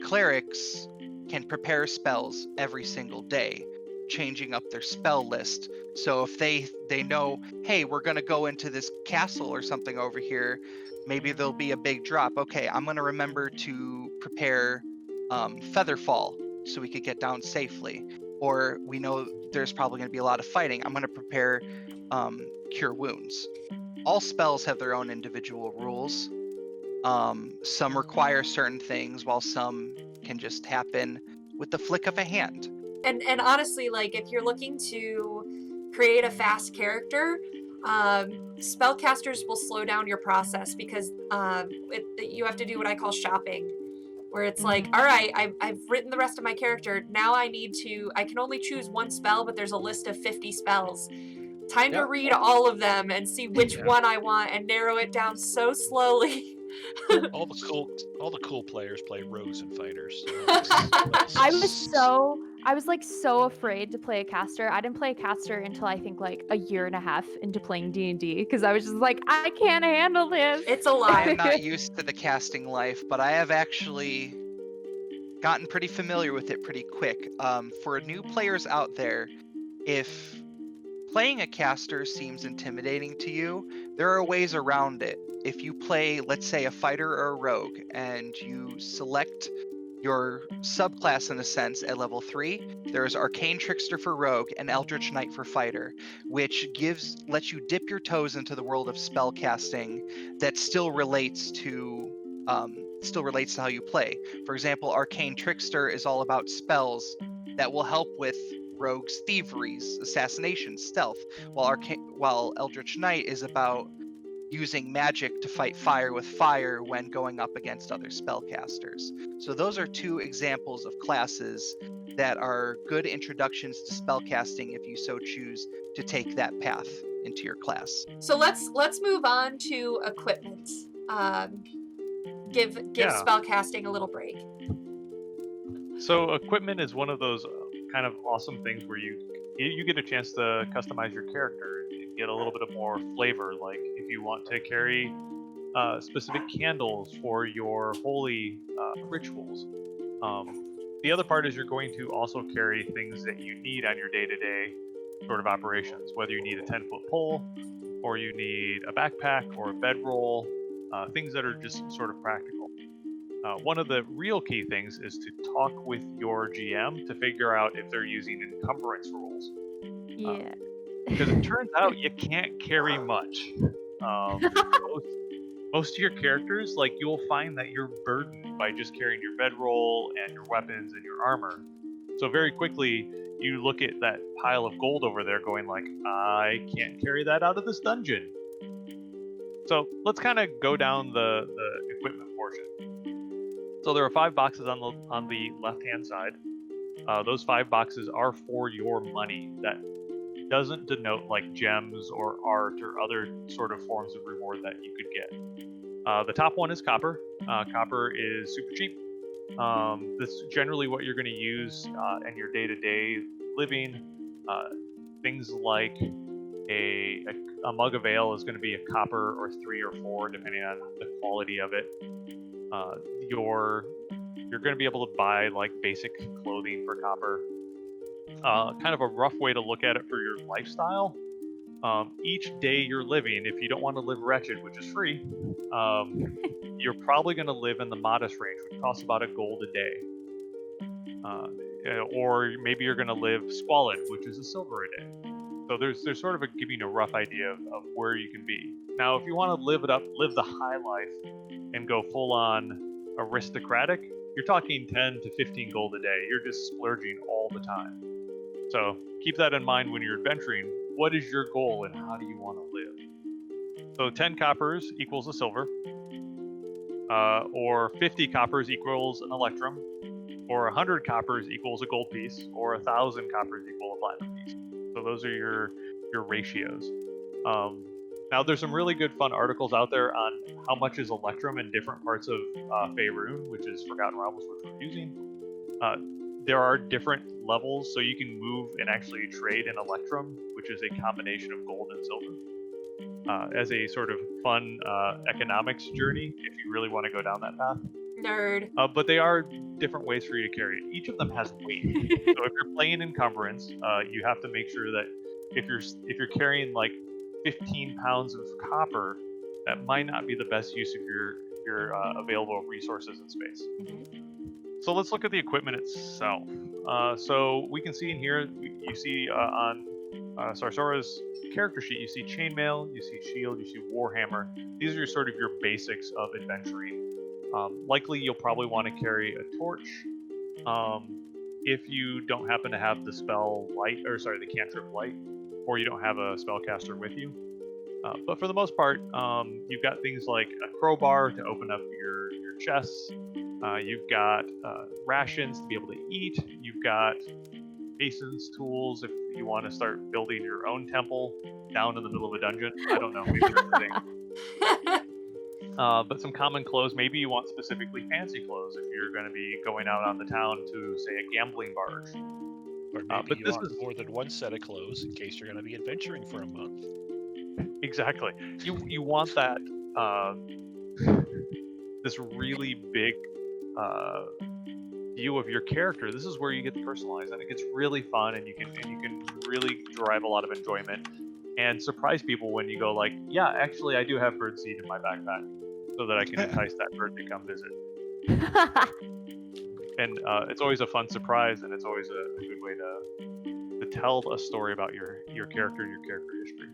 clerics can prepare spells every single day, changing up their spell list. So if they know, hey, we're going to go into this castle or something over here, maybe there'll be a big drop. Okay, I'm going to remember to prepare Featherfall so we could get down safely. Or we know there's probably going to be a lot of fighting. I'm going to prepare Cure Wounds. All spells have their own individual rules. Some require certain things, while some can just happen with the flick of a hand. And honestly, like if you're looking to create a fast character, spellcasters will slow down your process because you have to do what I call shopping, where it's like, all right, I've written the rest of my character. Now I can only choose 1 spell, but there's a list of 50 spells. Time to read all of them and see which one I want and narrow it down so slowly. All the cool players play rogues and fighters. So I was like so afraid to play a caster. I didn't play a caster until I think like a year and a half into playing D&D because I was just like, I can't handle this. It's a I lot. am not used to the casting life, but I have actually gotten pretty familiar with it pretty quick. For new players out there, if playing a caster seems intimidating to you, there are ways around it. If you play, let's say, a fighter or a rogue, and you select your subclass in a sense at level 3, there's Arcane Trickster for Rogue and Eldritch Knight for Fighter, which lets you dip your toes into the world of spellcasting that still relates to how you play. For example, Arcane Trickster is all about spells that will help with rogues' thieveries, assassinations, stealth, while Eldritch Knight is about using magic to fight fire with fire when going up against other spellcasters. So those are 2 examples of classes that are good introductions to spellcasting if you so choose to take that path into your class. So let's move on to equipment. Give spellcasting a little break. So equipment is one of those kind of awesome things where you get a chance to customize your character and get a little bit of more flavor. Like if you want to carry specific candles for your holy rituals. The other part is you're going to also carry things that you need on your day-to-day sort of operations, whether you need a 10-foot pole or you need a backpack or a bedroll, things that are just sort of practical. One of the real key things is to talk with your GM to figure out if they're using encumbrance rules. Yeah. Because it turns out you can't carry much. Most of your characters, like, you'll find that you're burdened by just carrying your bedroll and your weapons and your armor. So very quickly, you look at that pile of gold over there going like, I can't carry that out of this dungeon. So let's kind of go down the equipment portion. So there are 5 boxes on the left-hand side. Those 5 boxes are for your money. That doesn't denote like gems or art or other sort of forms of reward that you could get. The top one is copper. Copper is super cheap. This is generally what you're going to use in your day-to-day living. Things like a mug of ale is going to be a copper or 3 or 4, depending on the quality of it. You're going to be able to buy like basic clothing for copper. Kind of a rough way to look at it for your lifestyle. Each day you're living, if you don't want to live wretched, which is free, you're probably going to live in the modest range, which costs about $1 a day. Or maybe you're going to live squalid, which is $1 a day. So there's sort of giving a rough idea of where you can be. Now, if you want to live it up, live the high life, and go full on aristocratic, you're talking 10 to 15 gold a day. You're just splurging all the time. So keep that in mind when you're adventuring. What is your goal and how do you want to live? So 10 coppers equals a silver, or 50 coppers equals an electrum, or 100 coppers equals a gold piece, or 1,000 coppers equal a platinum piece. So those are your ratios. Now there's some really good fun articles out there on how much is electrum in different parts of Faerun, which is Forgotten Realms, which we're using. There are different levels, so you can move and actually trade in electrum, which is a combination of gold and silver, as a sort of fun economics journey if you really want to go down that path. Nerd. But they are different ways for you to carry it. Each of them has weight. So if you're playing encumbrance, you have to make sure that if you're carrying like 15 pounds of copper, that might not be the best use of your available resources and space. So let's look at the equipment itself. So we can see in here, you see on Sarsora's character sheet, you see chainmail, you see shield, you see warhammer. These are sort of your basics of adventuring. Likely you'll probably want to carry a torch. If you don't happen to have the the cantrip light, or you don't have a spellcaster with you. But for the most part, you've got things like a crowbar to open up your chests. You've got rations to be able to eat. You've got mason's tools if you want to start building your own temple down in the middle of a dungeon. I don't know, maybe that's a thing. But some common clothes. Maybe you want specifically fancy clothes if you're going to be going out on the town to, say, a gambling barge. Or maybe you want more than one set of clothes in case you're going to be adventuring for a month. Exactly. You want that this really big view of your character. This is where you get to personalize, and it gets really fun, and you can really derive a lot of enjoyment and surprise people when you go like, yeah, actually I do have birdseed in my backpack, so that I can entice that bird to come visit. And it's always a fun surprise, and it's always a good way to tell a story about your character and your character history.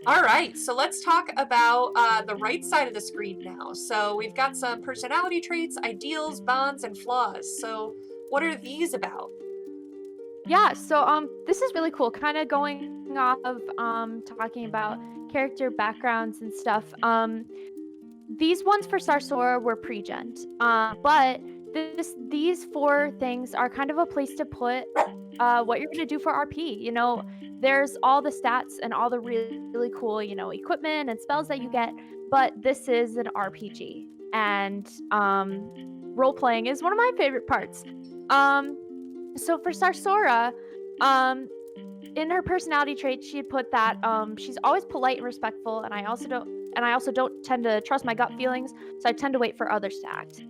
All right, so let's talk about the right side of the screen now. So we've got some personality traits, ideals, bonds, and flaws. So what are these about? Yeah, so this is really cool. Kind of going off of talking about character backgrounds and stuff. These ones for Sarsora were pre-gent, but these 4 things are kind of a place to put what you're gonna do for RP. You know, there's all the stats and all the really, really cool, equipment and spells that you get, but this is an RPG, and role playing is one of my favorite parts. So for Sarsora, in her personality trait, she had put that she's always polite and respectful, and I also don't tend to trust my gut feelings, so I tend to wait for others to act.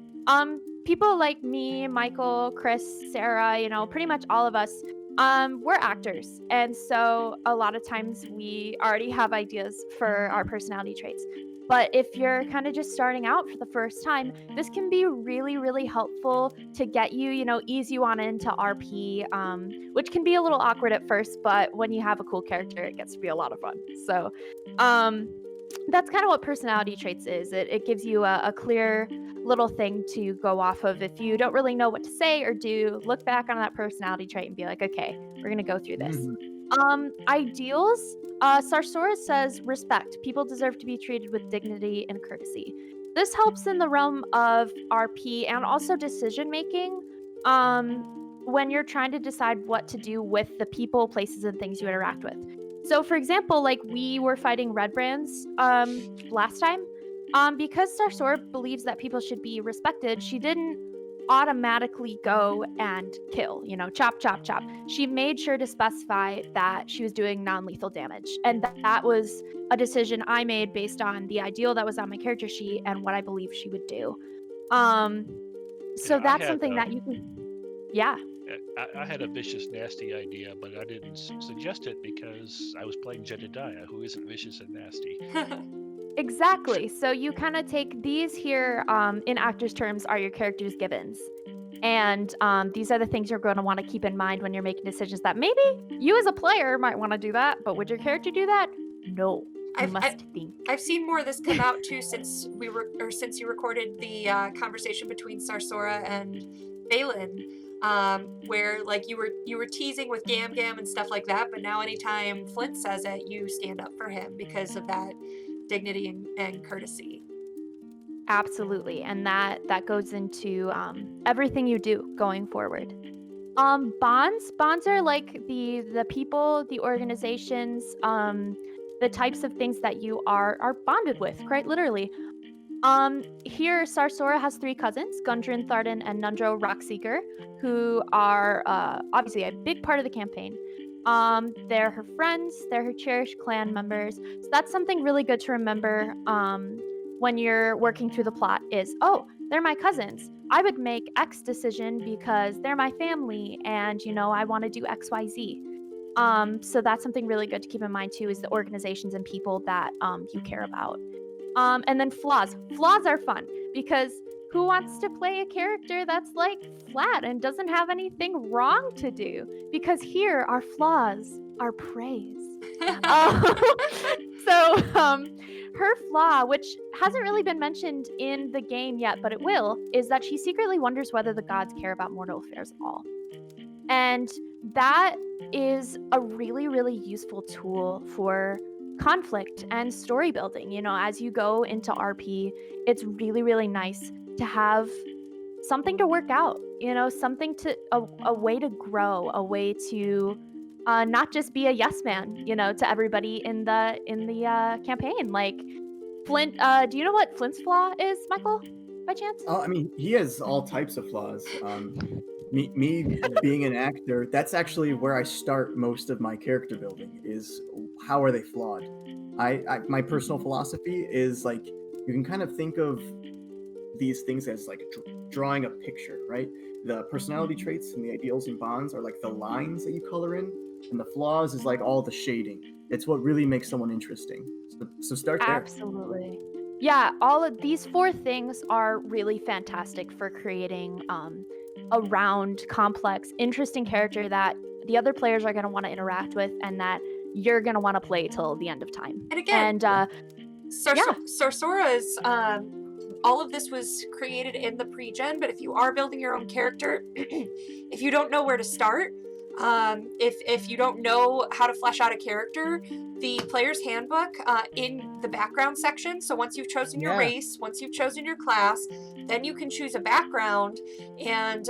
People like me, Michael, Chris, Sarah, pretty much all of us, we're actors, and so a lot of times we already have ideas for our personality traits. But if you're kind of just starting out for the first time, this can be really, really helpful to get you, ease you on into RP, which can be a little awkward at first, but when you have a cool character, it gets to be a lot of fun. So that's kind of what personality traits is. It gives you a clear little thing to go off of. If you don't really know what to say or do, look back on that personality trait and be like, okay, we're going to go through this. Ideals. Sarsora says respect. People deserve to be treated with dignity and courtesy. This helps in the realm of RP and also decision making. When you're trying to decide what to do with the people, places, and things you interact with. So, for example, like we were fighting red brands last time. Because Sarsora believes that people should be respected, she didn't automatically go and kill, chop, chop, chop. She made sure to specify that she was doing non-lethal damage. And that was a decision I made based on the ideal that was on my character sheet and what I believe she would do. So that's something that you can, yeah. I had a vicious, nasty idea, but I didn't suggest it because I was playing Jedediah, who isn't vicious and nasty. Exactly. So you kind of take these here, in actors' terms, are your character's givens. And these are the things you're going to want to keep in mind when you're making decisions that maybe you as a player might want to do that, but would your character do that? No. You must think. I've seen more of this come out too since since you recorded the conversation between Sarsora and Balin, where like you were teasing with Gam Gam and stuff like that, but now anytime Flint says it, you stand up for him because of that dignity and courtesy. Absolutely, and that goes into everything you do going forward. Bonds are like the people, the organizations, the types of things that you are bonded with, quite literally. Here Sarsora has 3 cousins, Gundren, Tharden, and Nundro Rockseeker, who are obviously a big part of the campaign. They're her friends, they're her cherished clan members. So that's something really good to remember when you're working through the plot is, oh, they're my cousins. I would make X decision because they're my family and, I want to do XYZ. So that's something really good to keep in mind too, is the organizations and people that you care about. And then flaws. Flaws are fun because who wants to play a character that's like flat and doesn't have anything wrong to do? Because here our flaws are praise. So her flaw, which hasn't really been mentioned in the game yet, but it will, is that she secretly wonders whether the gods care about mortal affairs at all. And that is a really, really useful tool for conflict and story building. As you go into RP, it's really, really nice to have something to work out, something a way to grow, a way to not just be a yes man, to everybody in the campaign. Like Flint, do you know what Flint's flaw is, Michael, by chance? Oh, I mean, he has all types of flaws. Me being an actor, that's actually where I start most of my character building, is how are they flawed? My personal philosophy is like, you can kind of think of these things as like drawing a picture, right? The personality traits and the ideals and bonds are like the lines that you color in, and the flaws is like all the shading. It's what really makes someone interesting. So start there. Absolutely. Yeah, all of these 4 things are really fantastic for creating a round, complex, interesting character that the other players are going to want to interact with and that you're going to want to play till the end of time. And again, Sarsora's all of this was created in the pre-gen, but if you are building your own character, if you don't know where to start, if you don't know how to flesh out a character, the player's handbook in the background section. So once you've chosen your race, once you've chosen your class, then you can choose a background and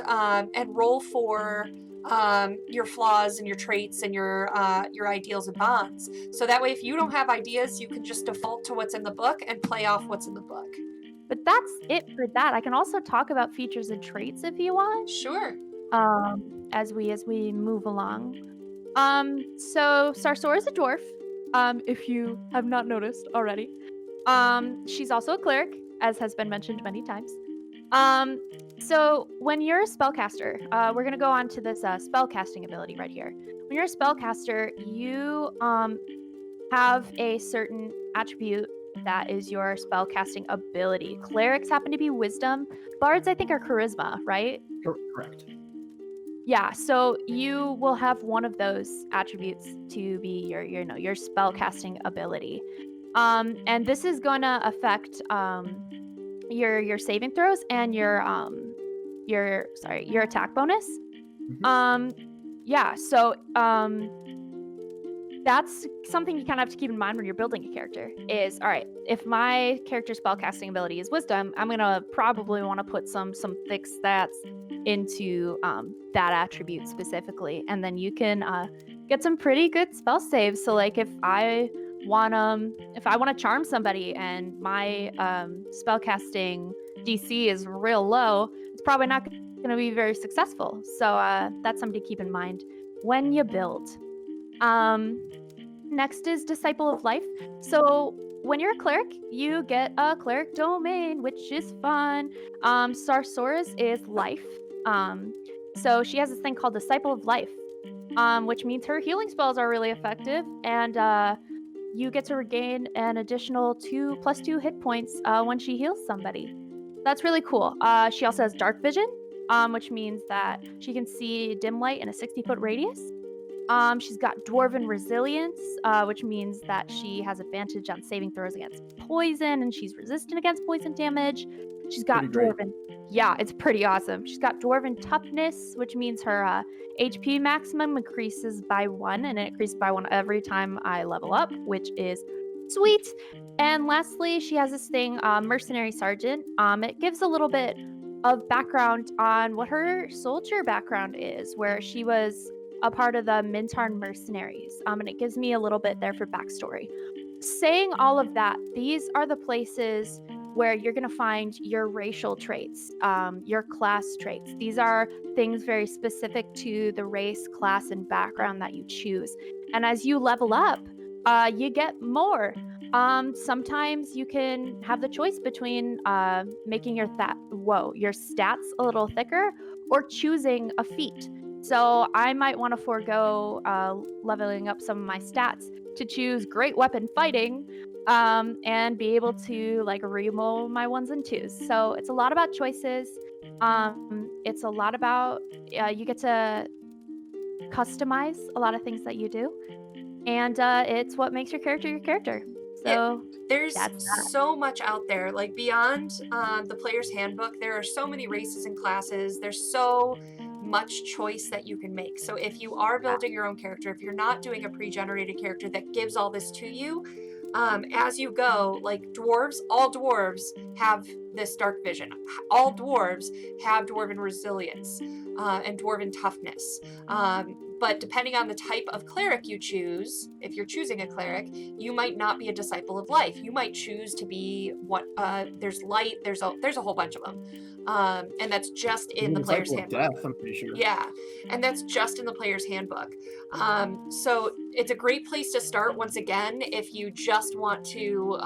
roll for your flaws and your traits and your ideals and bonds. So that way, if you don't have ideas, you can just default to what's in the book and play off what's in the book. But that's it for that. I can also talk about features and traits if you want. Sure. As we move along. So Sarsora is a dwarf, if you have not noticed already. She's also a cleric, as has been mentioned many times. So when you're a spellcaster, we're gonna go on to this spellcasting ability right here. When you're a spellcaster, you have a certain attribute that is your spellcasting ability. Clerics happen to be wisdom. Bards, I think, are charisma, right? Correct. Yeah, so you will have one of those attributes to be your spellcasting ability. And this is going to affect your saving throws and your attack bonus. Yeah, so that's something you kind of have to keep in mind when you're building a character is, all right, if my character's spellcasting ability is wisdom, I'm going to probably want to put some thick stats into that attribute specifically. And then you can get some pretty good spell saves. So like if I want to charm somebody and my spellcasting DC is real low, it's probably not going to be very successful. So that's something to keep in mind when you build. Next is Disciple of Life. So when you're a cleric, you get a cleric domain, which is fun. Sarsora's is life. So she has this thing called Disciple of Life, which means her healing spells are really effective, and you get to regain an additional 2+2 hit points when she heals somebody. That's really cool. She also has dark vision, which means that she can see dim light in a 60-foot radius. She's got Dwarven Resilience, which means that she has advantage on saving throws against poison, and she's resistant against poison damage. She's got Dwarven. Yeah, it's pretty awesome. She's got Dwarven Toughness, which means her HP maximum increases by 1, and it increases by 1 every time I level up, which is sweet. And lastly, she has this thing, Mercenary Sergeant. It gives a little bit of background on what her soldier background is, where she was a part of the Mintarn mercenaries, and it gives me a little bit there for backstory. Saying all of that, these are the places where you're going to find your racial traits, your class traits. These are things very specific to the race, class, and background that you choose. And as you level up, you get more. Sometimes you can have the choice between making your stats a little thicker or choosing a feat. So I might want to forego leveling up some of my stats to choose great weapon fighting and be able to like reroll my 1s and 2s. So it's a lot about choices. It's a lot about you get to customize a lot of things that you do. And it's what makes your character. So there's so much out there, like beyond the player's handbook. There are so many races and classes. There's so much choice that you can make. So if you are building your own character, if you're not doing a pre-generated character that gives all this to you, as you go, like all dwarves have this dark vision. All dwarves have Dwarven Resilience and Dwarven Toughness. But depending on the type of cleric you choose, if you're choosing a cleric, you might not be a Disciple of Life. You might choose to be there's light. There's a whole bunch of them, and that's just in the player's handbook. Death, I'm pretty sure. Yeah, and that's just in the player's handbook. So it's a great place to start. Once again, if you just want to,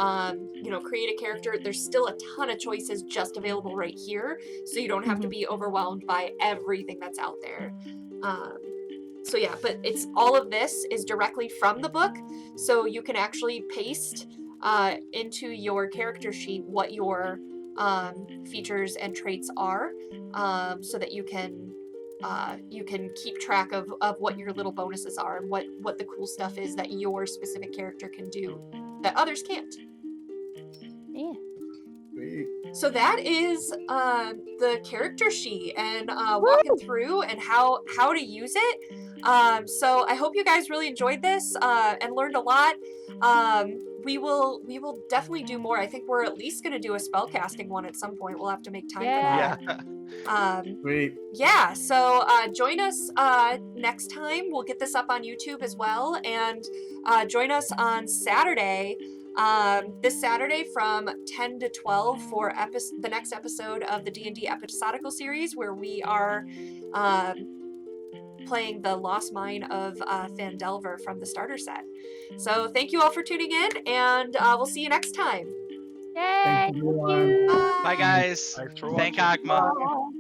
create a character, there's still a ton of choices just available right here, so you don't have to be overwhelmed by everything that's out there. So yeah, but it's all of this is directly from the book, so you can actually paste into your character sheet what your features and traits are, so that you can keep track of what your little bonuses are and what the cool stuff is that your specific character can do that others can't. Yeah. So that is the character sheet and walking through and how to use it. So I hope you guys really enjoyed this and learned a lot. We will definitely do more. I think we're at least going to do a spellcasting one at some point. We'll have to make time for that. Yeah, so join us next time. We'll get this up on YouTube as well, and join us on Saturday. This Saturday from 10 to 12 for the next episode of the D&D episodical series, where we are playing the Lost Mine of Phandelver from the starter set. So thank you all for tuning in, and we'll see you next time. Yay! Thank you. Bye, guys. Thanks for Thank watching. Agma.